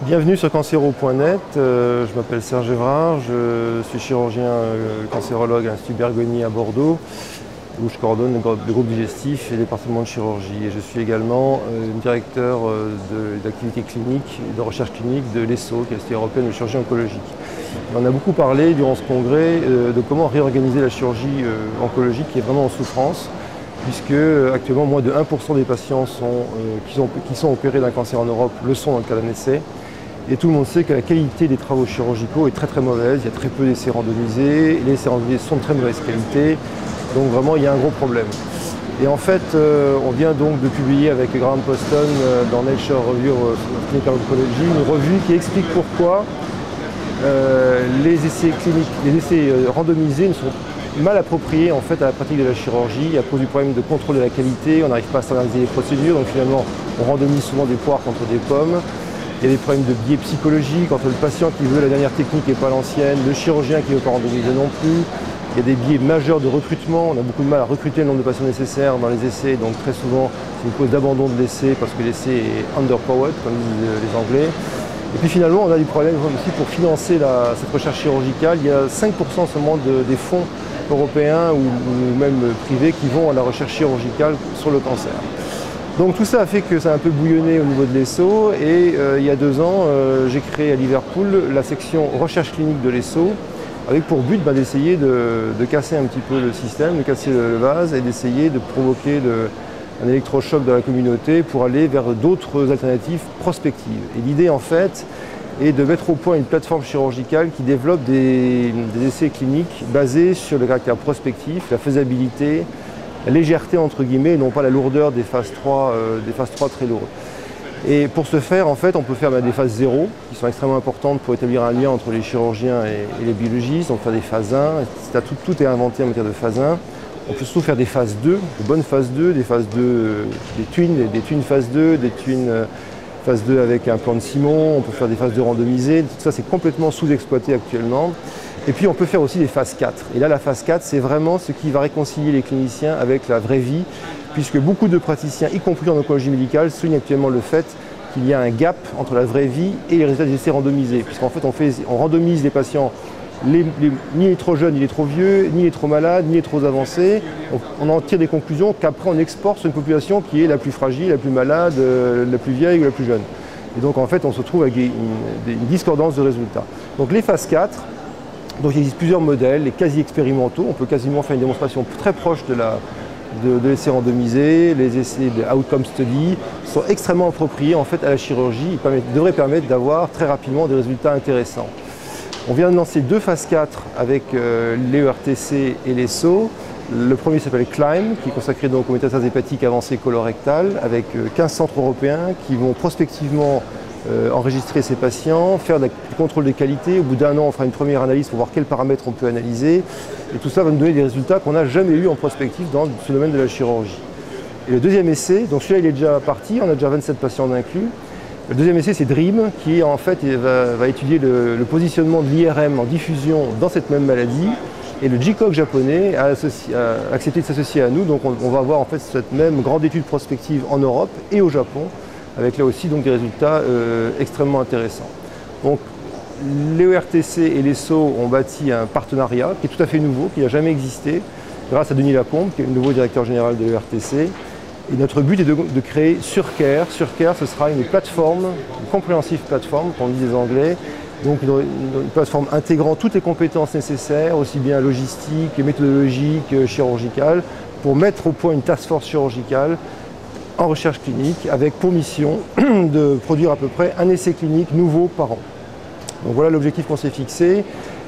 Bienvenue sur cancero.net, je m'appelle Serge Evrard, je suis chirurgien cancérologue à l'Institut Bergonié à Bordeaux, où je coordonne le groupe digestif et le département de chirurgie. Et je suis également directeur d'activité clinique et de recherche clinique de l'ESSO, qui est l'Institut européen de chirurgie oncologique. On a beaucoup parlé durant ce congrès de comment réorganiser la chirurgie oncologique qui est vraiment en souffrance, puisque actuellement moins de 1% des patients qui sont opérés d'un cancer en Europe le sont dans le cas d'un essai. Et tout le monde sait que la qualité des travaux chirurgicaux est très très mauvaise, il y a très peu d'essais randomisés, les essais randomisés sont de très mauvaise qualité, donc vraiment il y a un gros problème. Et en fait, on vient donc de publier avec Graham Poston dans Nature Review of Clinical Oncology une revue qui explique pourquoi les essais cliniques, les essais randomisés ne sont mal appropriés en fait à la pratique de la chirurgie à cause du problème de contrôle de la qualité, on n'arrive pas à standardiser les procédures, donc finalement on randomise souvent des poires contre des pommes. Il y a des problèmes de biais psychologiques entre le patient qui veut la dernière technique et pas l'ancienne, le chirurgien qui ne veut pas randomiser non plus. Il y a des biais majeurs de recrutement, on a beaucoup de mal à recruter le nombre de patients nécessaires dans les essais, donc très souvent c'est une cause d'abandon de l'essai parce que l'essai est underpowered, comme disent les Anglais. Et puis finalement on a des problèmes aussi pour financer cette recherche chirurgicale. Il y a 5% seulement des fonds européens ou même privés qui vont à la recherche chirurgicale sur le cancer. Donc tout ça a fait que ça a un peu bouillonné au niveau de l'ESSO et il y a 2 ans, j'ai créé à Liverpool la section recherche clinique de l'ESSO avec pour but d'essayer de casser un petit peu le système, de casser le vase et d'essayer de provoquer un électrochoc dans la communauté pour aller vers d'autres alternatives prospectives. Et l'idée en fait est de mettre au point une plateforme chirurgicale qui développe des essais cliniques basés sur le caractère prospectif, la faisabilité, la légèreté entre guillemets, et non pas la lourdeur des phases 3 très lourdes. Et pour ce faire, en fait, on peut faire des phases 0, qui sont extrêmement importantes pour établir un lien entre les chirurgiens et les biologistes. On peut faire des phases 1, tout est inventé en matière de phase 1. On peut surtout faire des phases 2, de bonnes phases 2, des phases 2, des twins phase 2, des twins phase 2 avec un plan de Simon, on peut faire des phases 2 randomisées, tout ça c'est complètement sous-exploité actuellement. Et puis on peut faire aussi des phases 4. Et là la phase 4 c'est vraiment ce qui va réconcilier les cliniciens avec la vraie vie, puisque beaucoup de praticiens, y compris en oncologie médicale, soulignent actuellement le fait qu'il y a un gap entre la vraie vie et les résultats des essais randomisés. Puisqu'en fait on randomise les patients, ni il est trop jeune, ni il est trop vieux, ni il est trop malade, ni il est trop avancé. On en tire des conclusions qu'après on exporte sur une population qui est la plus fragile, la plus malade, la plus vieille ou la plus jeune. Et donc en fait on se retrouve avec une discordance de résultats. Donc les phases 4, donc il existe plusieurs modèles, les quasi-expérimentaux, on peut quasiment faire une démonstration très proche de l'essai randomisé, les essais de outcome study sont extrêmement appropriés en fait à la chirurgie, ils devraient permettre d'avoir très rapidement des résultats intéressants. On vient de lancer 2 phases 4 avec l'ERTC et l'ESSO. Le premier s'appelle CLIMB, qui est consacré donc aux métastases hépatiques avancées colorectales, avec 15 centres européens qui vont prospectivement enregistrer ces patients, faire du contrôle de qualité. Au bout d'1 an, on fera une première analyse pour voir quels paramètres on peut analyser. Et tout ça va nous donner des résultats qu'on n'a jamais eu en prospectif dans ce domaine de la chirurgie. Et le deuxième essai, donc celui-là il est déjà parti, on a déjà 27 patients inclus. Le deuxième essai, c'est DREAM, qui en fait va étudier le positionnement de l'IRM en diffusion dans cette même maladie. Et le GCOG japonais a accepté de s'associer à nous, donc on va avoir en fait cette même grande étude prospective en Europe et au Japon, avec là aussi donc des résultats extrêmement intéressants. Donc l'ERTC et l'ESSO ont bâti un partenariat qui est tout à fait nouveau, qui n'a jamais existé, grâce à Denis Lacombe, qui est le nouveau directeur général de l'ERTC. Et notre but est de créer Surcare. Surcare, ce sera une plateforme, une comprehensive plateforme, comme disent les Anglais, donc une plateforme intégrant toutes les compétences nécessaires, aussi bien logistiques, méthodologiques, chirurgicales, pour mettre au point une task force chirurgicale en recherche clinique, avec pour mission de produire à peu près un essai clinique nouveau par an. Donc voilà l'objectif qu'on s'est fixé.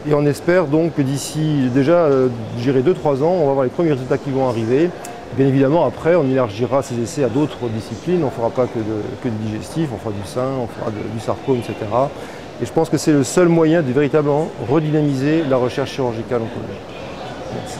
Et on espère donc que d'ici déjà, je dirais 2-3 ans, on va avoir les premiers résultats qui vont arriver. Bien évidemment, après, on élargira ces essais à d'autres disciplines. On ne fera pas que du digestif, on fera du sein, on fera du sarcome, etc. Et je pense que c'est le seul moyen de véritablement redynamiser la recherche chirurgicale oncologique. Merci.